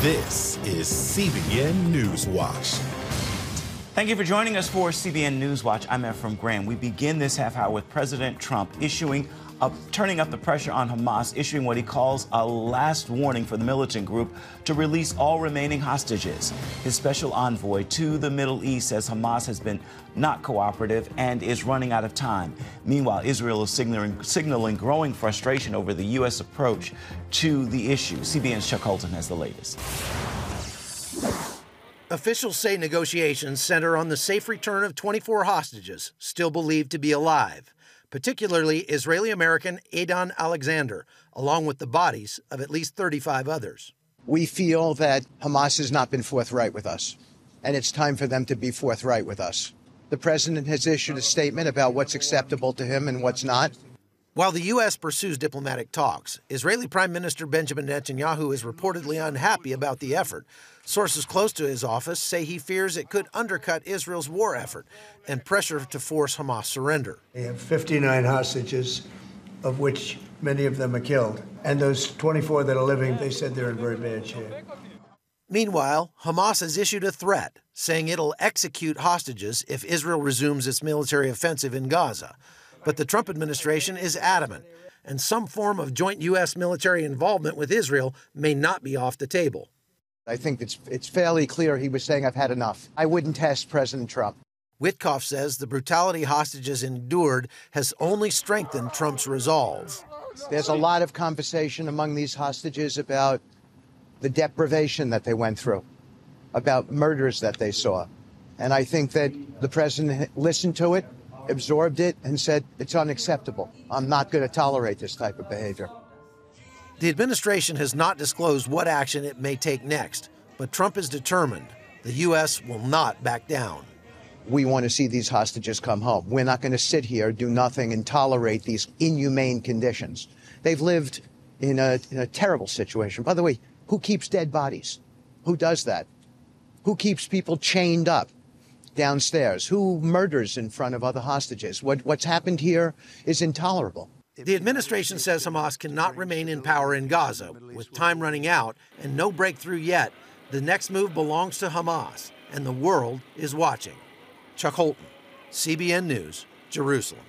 This is CBN Newswatch. Thank you for joining us for CBN Newswatch. I'm Ephraim Graham. We begin this half hour with President Trump turning up the pressure on Hamas, issuing what he calls a last warning for the militant group to release all remaining hostages. His special envoy to the Middle East says Hamas has been not cooperative and is running out of time. Meanwhile, Israel is signaling growing frustration over the U.S. approach to the issue. CBN's Chuck Holton has the latest. Officials say negotiations center on the safe return of 24 hostages, still believed to be alive, particularly Israeli-American Adon Alexander, along with the bodies of at least 35 others. We feel that Hamas has not been forthright with us, and it's time for them to be forthright with us. The president has issued a statement about what's acceptable to him and what's not. While the U.S. pursues diplomatic talks, Israeli Prime Minister Benjamin Netanyahu is reportedly unhappy about the effort. Sources close to his office say he fears it could undercut Israel's war effort and pressure to force Hamas surrender. They have 59 hostages, of which many of them are killed. And those 24 that are living, they said they're in very bad shape. Meanwhile, Hamas has issued a threat, saying it'll execute hostages if Israel resumes its military offensive in Gaza. But the Trump administration is adamant, and some form of joint U.S. military involvement with Israel may not be off the table. I think it's fairly clear he was saying, I've had enough. I wouldn't test President Trump. Witkoff says the brutality hostages endured has only strengthened Trump's resolve. There's a lot of conversation among these hostages about the deprivation that they went through, about murders that they saw. And I think that the president listened to it, absorbed it, and said, it's unacceptable. I'm not going to tolerate this type of behavior. The administration has not disclosed what action it may take next, but Trump is determined the U.S. will not back down. We want to see these hostages come home. We're not going to sit here, do nothing, and tolerate these inhumane conditions. They've lived in a terrible situation. By the way, who keeps dead bodies? Who does that? Who keeps people chained up downstairs? Who murders in front of other hostages? What's happened here is intolerable. The administration says Hamas cannot remain in power in Gaza. With time running out and no breakthrough yet, the next move belongs to Hamas, and the world is watching. Chuck Holton, CBN News, Jerusalem.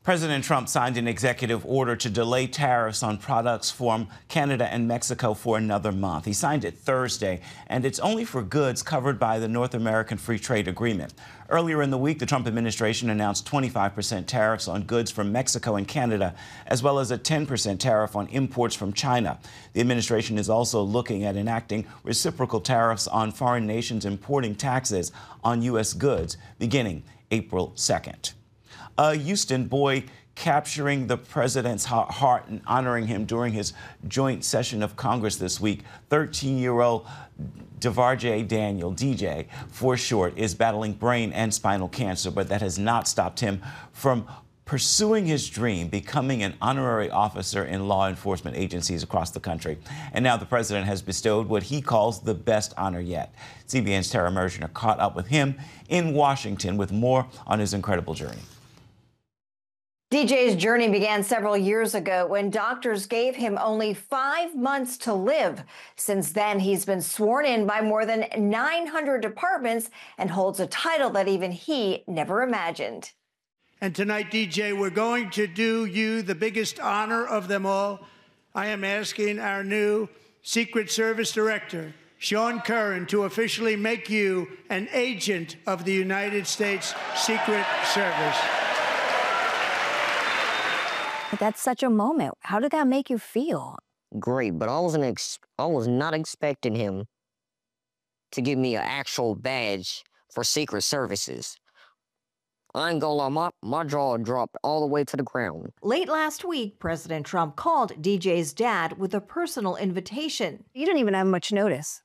President Trump signed an executive order to delay tariffs on products from Canada and Mexico for another month. He signed it Thursday, and it's only for goods covered by the North American Free Trade Agreement. Earlier in the week, the Trump administration announced 25% tariffs on goods from Mexico and Canada, as well as a 10% tariff on imports from China. The administration is also looking at enacting reciprocal tariffs on foreign nations importing taxes on U.S. goods beginning April 2nd. A Houston boy capturing the president's heart and honoring him during his joint session of Congress this week. 13-year-old Devarjaye Daniel, DJ for short, is battling brain and spinal cancer, but that has not stopped him from pursuing his dream, becoming an honorary officer in law enforcement agencies across the country. And now the president has bestowed what he calls the best honor yet. CBN's Tara Mergener caught up with him in Washington with more on his incredible journey. DJ's journey began several years ago when doctors gave him only 5 months to live. Since then, he's been sworn in by more than 900 departments and holds a title that even he never imagined. And tonight, DJ, we're going to do you the biggest honor of them all. I am asking our new Secret Service Director, Sean Curran, to officially make you an agent of the United States Secret Service. That's such a moment. How did that make you feel? Great, but I was not expecting him to give me an actual badge for Secret Services. I ain't gonna lie, my jaw dropped all the way to the ground. Late last week, President Trump called DJ's dad with a personal invitation. You didn't even have much notice.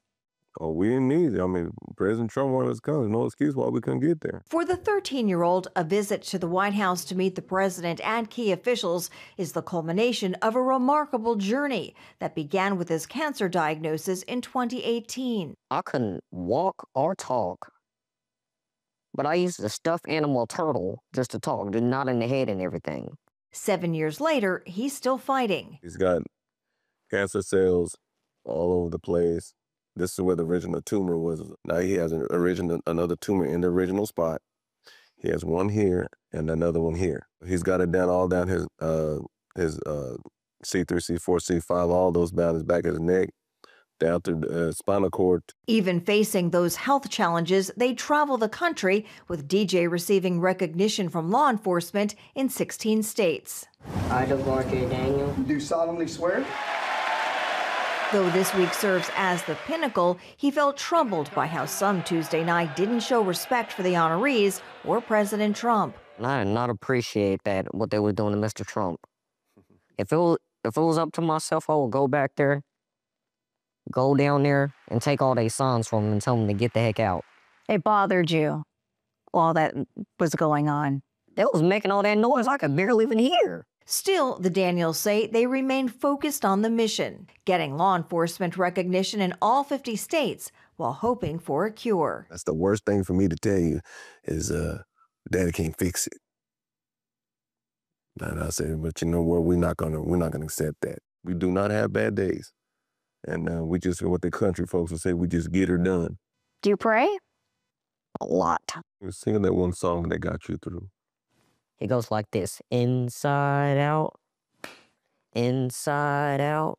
Oh, we didn't need it. I mean, President Trump wanted us to come. There's no excuse why we couldn't get there. For the 13-year-old, a visit to the White House to meet the president and key officials is the culmination of a remarkable journey that began with his cancer diagnosis in 2018. I couldn't walk or talk, but I used a stuffed animal turtle just to talk, just nod in the head and everything. 7 years later, he's still fighting. He's got cancer cells all over the place. This is where the original tumor was. Now he has another tumor in the original spot. He has one here and another one here. He's got it down all down his C3, C4, C5, all those down his back of his neck, down to the spinal cord. Even facing those health challenges, they travel the country, with DJ receiving recognition from law enforcement in 16 states. I, Devarjaye Daniel, do solemnly swear. Though this week serves as the pinnacle, he felt troubled by how some Tuesday night didn't show respect for the honorees or President Trump. I did not appreciate that, what they were doing to Mr. Trump. If it was up to myself, I would go back there, go down there, and take all their signs from them and tell them to get the heck out. It bothered you, all that was going on. They was making all that noise I could barely even hear. Still, the Daniels say they remain focused on the mission, getting law enforcement recognition in all 50 states while hoping for a cure. That's the worst thing for me to tell you is Daddy can't fix it. And I said, but you know what? We're not gonna accept that. We do not have bad days, and we just, what the country folks will say, we just get her done. Do you pray? A lot. You're singing that one song that got you through. It goes like this: inside out, inside out.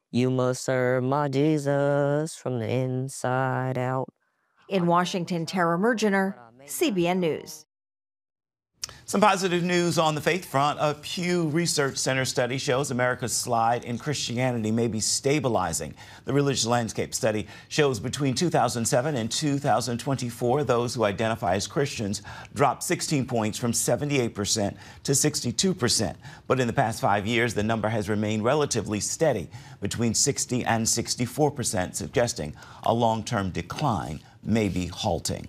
You must serve my Jesus from the inside out. In Washington, Tara Mergener, CBN News. Some positive news on the faith front. A Pew Research Center study shows America's slide in Christianity may be stabilizing. The religious landscape study shows between 2007 and 2024, those who identify as Christians dropped 16 points from 78% to 62%. But in the past 5 years, the number has remained relatively steady, between 60 and 64%, suggesting a long-term decline may be halting.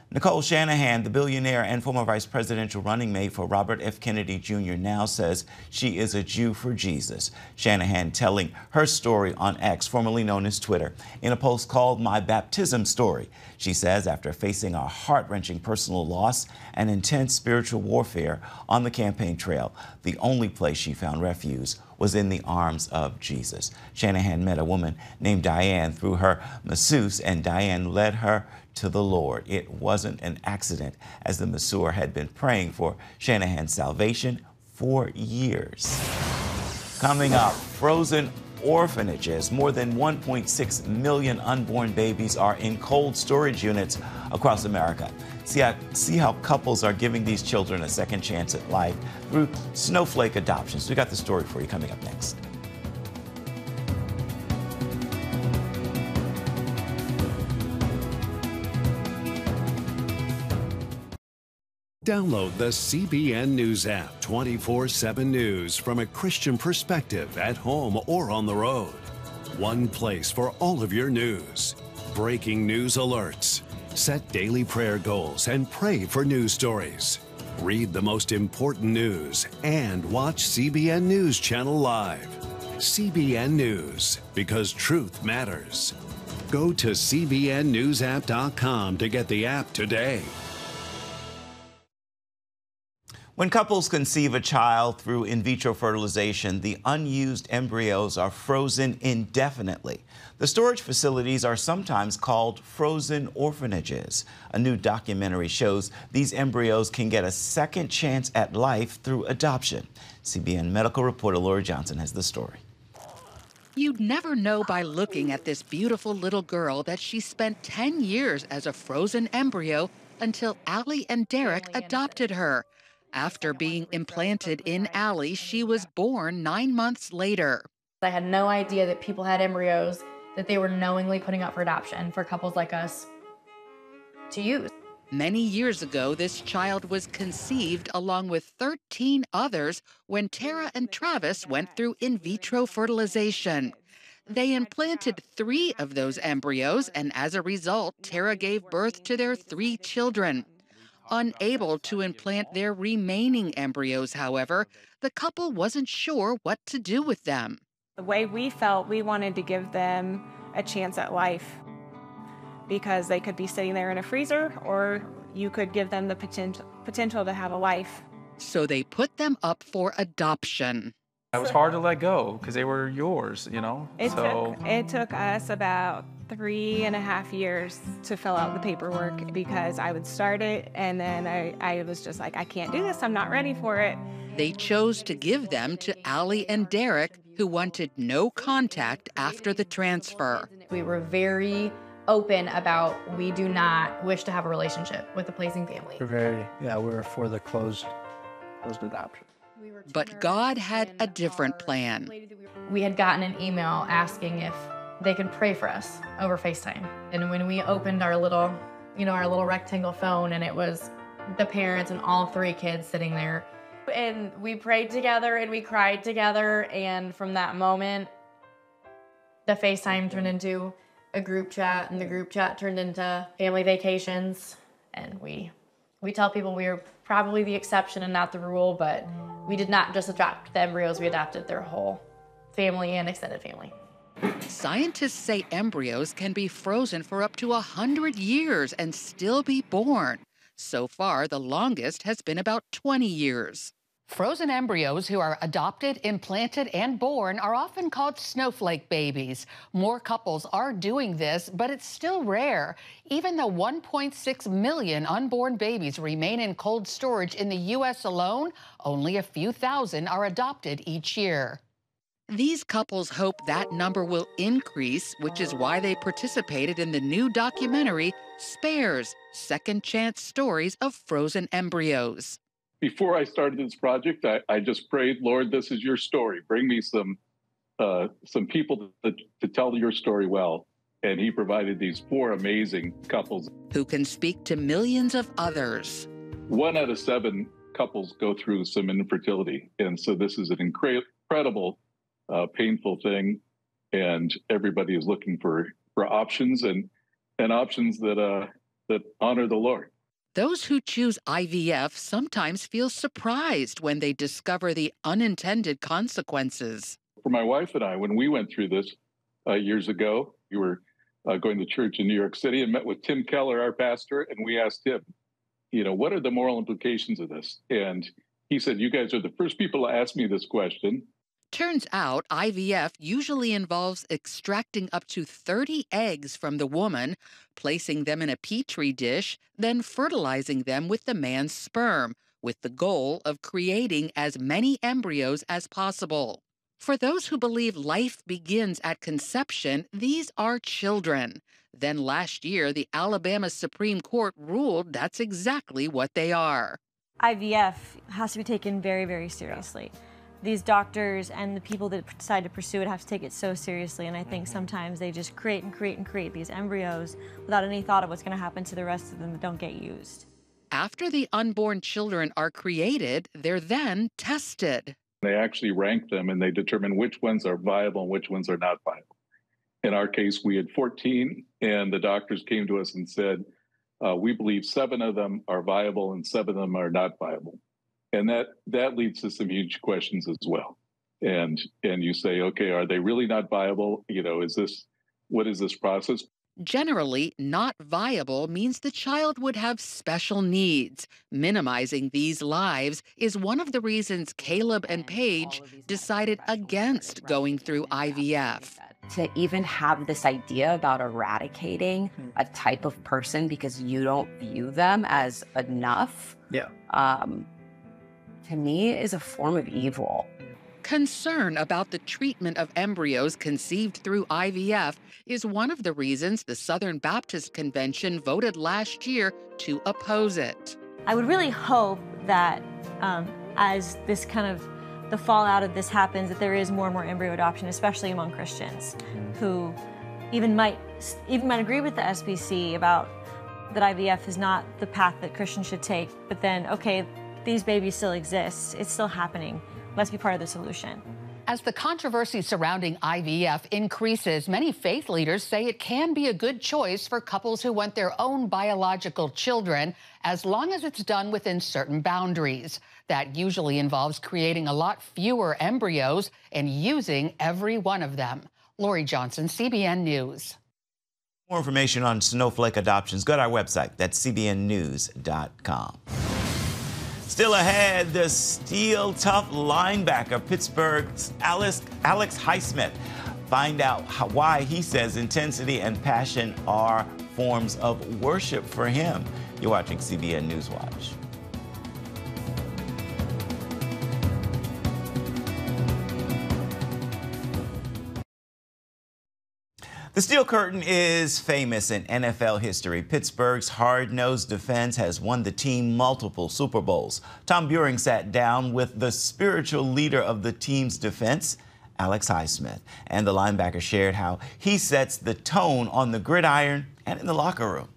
Nicole Shanahan, the billionaire and former vice presidential running mate for Robert F. Kennedy Jr., now says she is a Jew for Jesus. Shanahan telling her story on X, formerly known as Twitter, in a post called My Baptism Story. She says after facing a heart-wrenching personal loss and intense spiritual warfare on the campaign trail, the only place she found refuge was in the arms of Jesus. Shanahan met a woman named Diane through her masseuse, and Diane led her to the Lord. It wasn't an accident, as the masseur had been praying for Shanahan's salvation for years. Coming up, frozen orphanages. More than 1.6 million unborn babies are in cold storage units across America. See how couples are giving these children a second chance at life through snowflake adoptions. We got the story for you coming up next. Download the CBN News app, 24/7 news from a Christian perspective at home or on the road. One place for all of your news. Breaking news alerts. Set daily prayer goals and pray for news stories. Read the most important news and watch CBN News Channel live. CBN News, because truth matters. Go to cbnnewsapp.com to get the app today. When couples conceive a child through in vitro fertilization, the unused embryos are frozen indefinitely. The storage facilities are sometimes called frozen orphanages. A new documentary shows these embryos can get a second chance at life through adoption. CBN medical reporter Lori Johnson has the story. You'd never know by looking at this beautiful little girl that she spent 10 years as a frozen embryo until Allie and Derek adopted her. After being implanted in Allie, she was born 9 months later. I had no idea that people had embryos that they were knowingly putting up for adoption for couples like us to use. Many years ago, this child was conceived along with 13 others when Tara and Travis went through in vitro fertilization. They implanted 3 of those embryos, and as a result, Tara gave birth to their 3 children. Unable to implant their remaining embryos, however, the couple wasn't sure what to do with them. The way we felt, we wanted to give them a chance at life because they could be sitting there in a freezer, or you could give them the potential to have a life. So they put them up for adoption. It was hard to let go because they were yours, It took us about 3.5 years to fill out the paperwork because I would start it and then I was just like, I can't do this. I'm not ready for it. They chose to give them to Allie and Derek, who wanted no contact after the transfer. We were very open about we do not wish to have a relationship with the Placing family. We're for the closed adoption. But God had a different plan. We had gotten an email asking if they could pray for us over FaceTime. And when we opened our little rectangle phone, and it was the parents and all 3 kids sitting there. And we prayed together and we cried together. And from that moment, the FaceTime turned into a group chat, and the group chat turned into family vacations. And we tell people we were probably the exception and not the rule, but we did not just adopt the embryos, we adopted their whole family and extended family. Scientists say embryos can be frozen for up to 100 years and still be born. So far, the longest has been about 20 years. Frozen embryos who are adopted, implanted, and born are often called snowflake babies. More couples are doing this, but it's still rare. Even though 1.6 million unborn babies remain in cold storage in the U.S. alone, only a few thousand are adopted each year. These couples hope that number will increase, which is why they participated in the new documentary, Spares, Second Chance Stories of Frozen Embryos. Before I started this project, I just prayed, Lord, this is your story. Bring me some people to tell your story well. And he provided these 4 amazing couples. Who can speak to millions of others. 1 out of 7 couples go through some infertility. And so this is an incredible, painful thing. And everybody is looking for options and options that honor the Lord. Those who choose IVF sometimes feel surprised when they discover the unintended consequences. For my wife and I, when we went through this years ago, we were going to church in New York City and met with Tim Keller, our pastor, and we asked him, what are the moral implications of this? And he said, you guys are the first people to ask me this question. Turns out IVF usually involves extracting up to 30 eggs from the woman, placing them in a petri dish, then fertilizing them with the man's sperm, with the goal of creating as many embryos as possible. For those who believe life begins at conception, these are children. Then last year, the Alabama Supreme Court ruled that's exactly what they are. IVF has to be taken very, very seriously. These doctors and the people that decide to pursue it have to take it so seriously, and I think sometimes they just create these embryos without any thought of what's going to happen to the rest of them that don't get used. After the unborn children are created, they're then tested. They actually rank them and they determine which ones are viable and which ones are not viable. In our case, we had 14, and the doctors came to us and said, we believe 7 of them are viable and 7 of them are not viable. And that leads to some huge questions as well. And you say, okay, are they really not viable? What is this process? Generally, not viable means the child would have special needs. Minimizing these lives is one of the reasons Caleb and Paige decided against going through IVF. To even have this idea about eradicating a type of person because you don't view them as enough, to me, is a form of evil. Concern about the treatment of embryos conceived through IVF is one of the reasons the Southern Baptist Convention voted last year to oppose it. I would really hope that as this the fallout of this happens, that there is more and more embryo adoption, especially among Christians who even might agree with the SBC about that IVF is not the path that Christians should take, but then, okay, these babies still exist, it's still happening. Let's be part of the solution. As the controversy surrounding IVF increases, many faith leaders say it can be a good choice for couples who want their own biological children, as long as it's done within certain boundaries. That usually involves creating a lot fewer embryos and using every one of them. Lori Johnson, CBN News. More information on snowflake adoptions, go to our website. That's cbnnews.com. Still ahead, the steel-tough linebacker, Pittsburgh's Alex Highsmith. Find out why he says intensity and passion are forms of worship for him. You're watching CBN Newswatch. The Steel Curtain is famous in N.F.L. history. Pittsburgh's hard-nosed defense has won the team multiple Super Bowls. Tom Buring sat down with the spiritual leader of the team's defense, Alex Highsmith, and the linebacker shared how he sets the tone on the gridiron and in the locker room.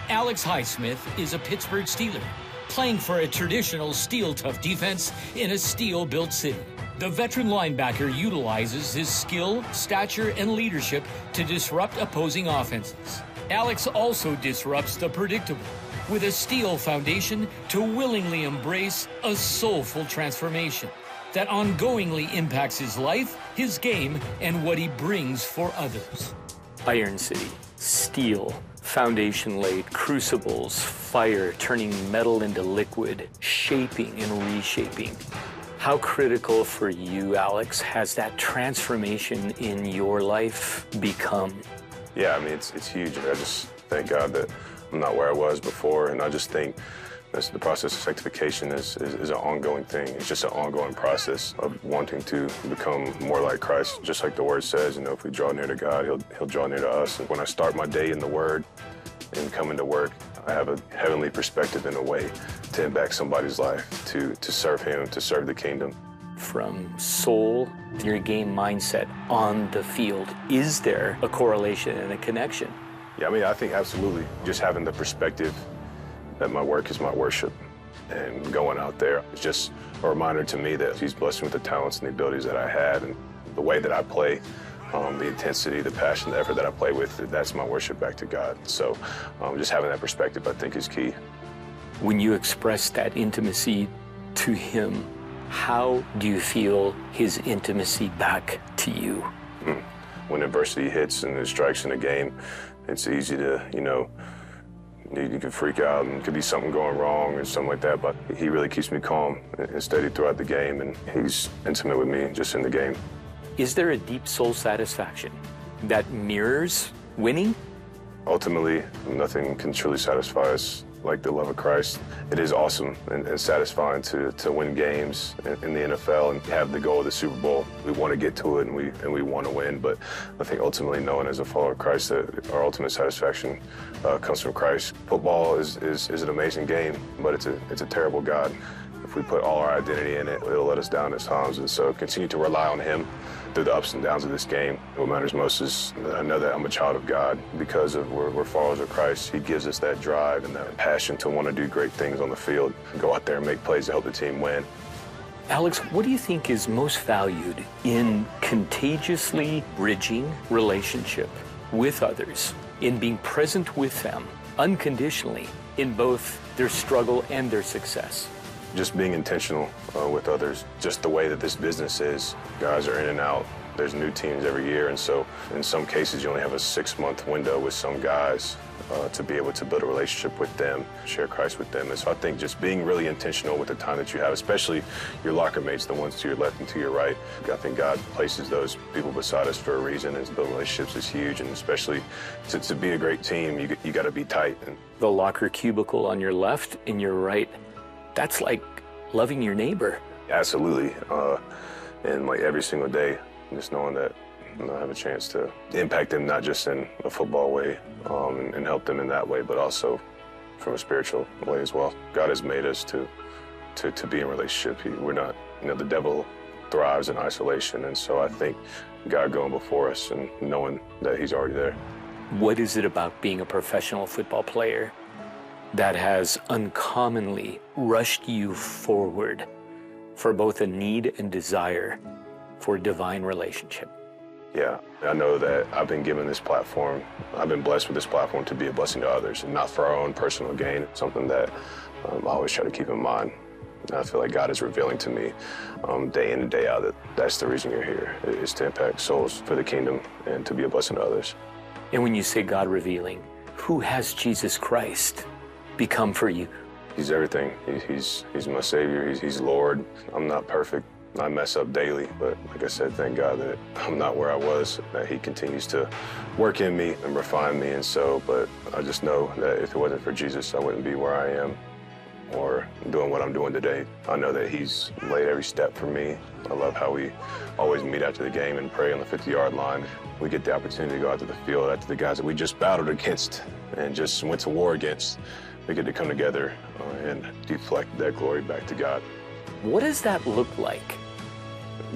Alex Highsmith is a Pittsburgh Steeler, playing for a traditional steel-tough defense in a steel-built city. The veteran linebacker utilizes his skill, stature, and leadership to disrupt opposing offenses. Alex also disrupts the predictable with a steel foundation to willingly embrace a soulful transformation that ongoingly impacts his life, his game, and what he brings for others. Iron City, steel, foundation laid, crucibles, fire, turning metal into liquid, shaping and reshaping. How critical for you, Alex, has that transformation in your life become? Yeah, I mean, it's huge. I just thank God that I'm not where I was before, and I just think the process of sanctification is an ongoing thing. It's just an ongoing process of wanting to become more like Christ. Just like the Word says, you know, if we draw near to God, He'll draw near to us. And when I start my day in the Word and come into work, I have a heavenly perspective in a way to impact somebody's life, to serve Him, to serve the kingdom. From soul, your game mindset on the field, is there a correlation and a connection? Yeah, I mean, I think absolutely. Just having the perspective that my work is my worship and going out there, it's just a reminder to me that He's blessed me with the talents and the abilities that I have, and the way that I play, the intensity, the passion, the effort that I play with, that's my worship back to God. So just having that perspective, I think, is key. When you express that intimacy to Him, how do you feel His intimacy back to you? When adversity hits and it strikes in a game, it's easy to, you can freak out and could be something going wrong or something like that, but He really keeps me calm and steady throughout the game, and He's intimate with me just in the game. Is there a deep soul satisfaction that mirrors winning? Ultimately, nothing can truly satisfy us like the love of Christ. It is awesome and satisfying to win games in the N.F.L. and have the goal of the Super Bowl. We want to get to it and we want to win, but I think ultimately knowing as a follower of Christ that our ultimate satisfaction comes from Christ. Football is an amazing game, but it's a terrible God. If we put all our identity in it, it'll let us down at times, and so continue to rely on Him through the ups and downs of this game. What matters most is that I know that I'm a child of God because of we're followers of Christ. He gives us that drive and that passion to want to do great things on the field, go out there and make plays to help the team win. Alex, what do you think is most valued in contagiously bridging relationship with others, in being present with them unconditionally in both their struggle and their success? Just being intentional with others, just the way that this business is. Guys are in and out. There's new teams every year, and so in some cases you only have a 6-month window with some guys to be able to build a relationship with them, share Christ with them. And so I think just being really intentional with the time that you have, especially your locker mates, the ones to your left and to your right. I think God places those people beside us for a reason, and building relationships is huge, and especially to be a great team, you got to be tight. The locker cubicle on your left and your right, that's like loving your neighbor. Absolutely. And like every single day, just knowing that I have a chance to impact them, not just in a football way and help them in that way, but also from a spiritual way as well. God has made us to be in relationship. We're not, the devil thrives in isolation. And so I think God going before us and knowing that He's already there. What is it about being a professional football player that has uncommonly rushed you forward for both a need and desire for divine relationship? Yeah, I know that I've been given this platform. I've been blessed with this platform to be a blessing to others, and not for our own personal gain. It's something that I always try to keep in mind. And I feel like God is revealing to me day in and day out that that's the reason you're here, is to impact souls for the kingdom and to be a blessing to others. And when you say God revealing, who has Jesus Christ become for you? He's everything. He's my Savior. He's Lord. I'm not perfect. I mess up daily, but like I said, thank God that I'm not where I was, that He continues to work in me and refine me. And so, but I just know that if it wasn't for Jesus, I wouldn't be where I am or doing what I'm doing today. I know that He's laid every step for me. I love how we always meet after the game and pray on the 50-yard line. We get the opportunity to go out to the field after the guys that we just battled against and just went to war against. We get to come together and deflect that glory back to God. What does that look like?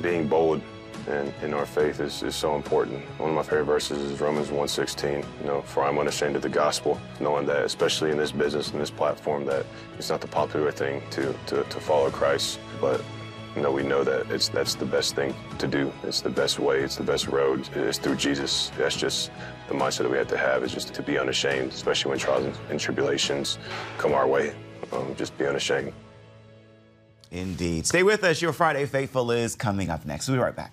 Being bold and in our faith is so important. One of my favorite verses is Romans 1:16. For I'm unashamed of the gospel, knowing that, especially in this business and this platform, that it's not the popular thing to follow Christ, but we know that that's the best thing to do. It's the best way. It's the best road. It's through Jesus. That's just the mindset that we have to have, is just to be unashamed, especially when trials and tribulations come our way. Just be unashamed. Indeed. Stay with us. Your Friday Faithful is coming up next. We'll be right back.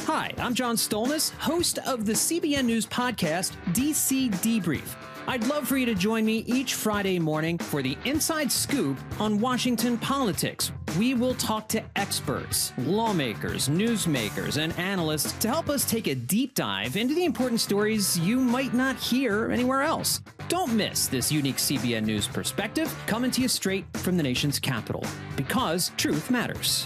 Hi, I'm John Stolnis, host of the CBN News podcast, DC Debrief. I'd love for you to join me each Friday morning for the inside scoop on Washington politics. We will talk to experts, lawmakers, newsmakers, and analysts to help us take a deep dive into the important stories you might not hear anywhere else. Don't miss this unique CBN News perspective coming to you straight from the nation's capital, because truth matters.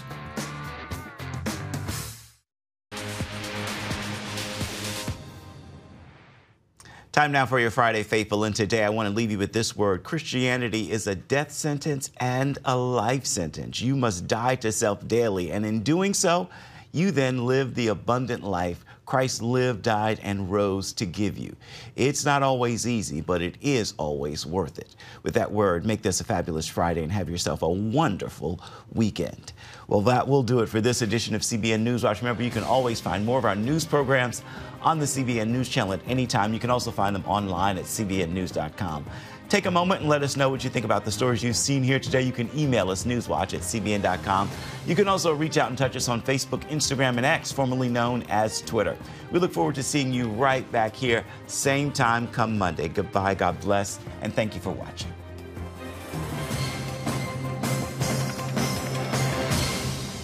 Time now for your Friday Faithful, and today I want to leave you with this word. Christianity is a death sentence and a life sentence. You must die to self daily, and in doing so, you then live the abundant life Christ lived, died, and rose to give you. It's not always easy, but it is always worth it. With that word, make this a fabulous Friday and have yourself a wonderful weekend. Well, that will do it for this edition of CBN Newswatch. Remember, you can always find more of our news programs on the CBN News channel at any time. You can also find them online at cbnnews.com. Take a moment and let us know what you think about the stories you've seen here today. You can email us, newswatch@cbn.com. You can also reach out and touch us on Facebook, Instagram, and X, formerly known as Twitter. We look forward to seeing you right back here, same time come Monday. Goodbye, God bless, and thank you for watching.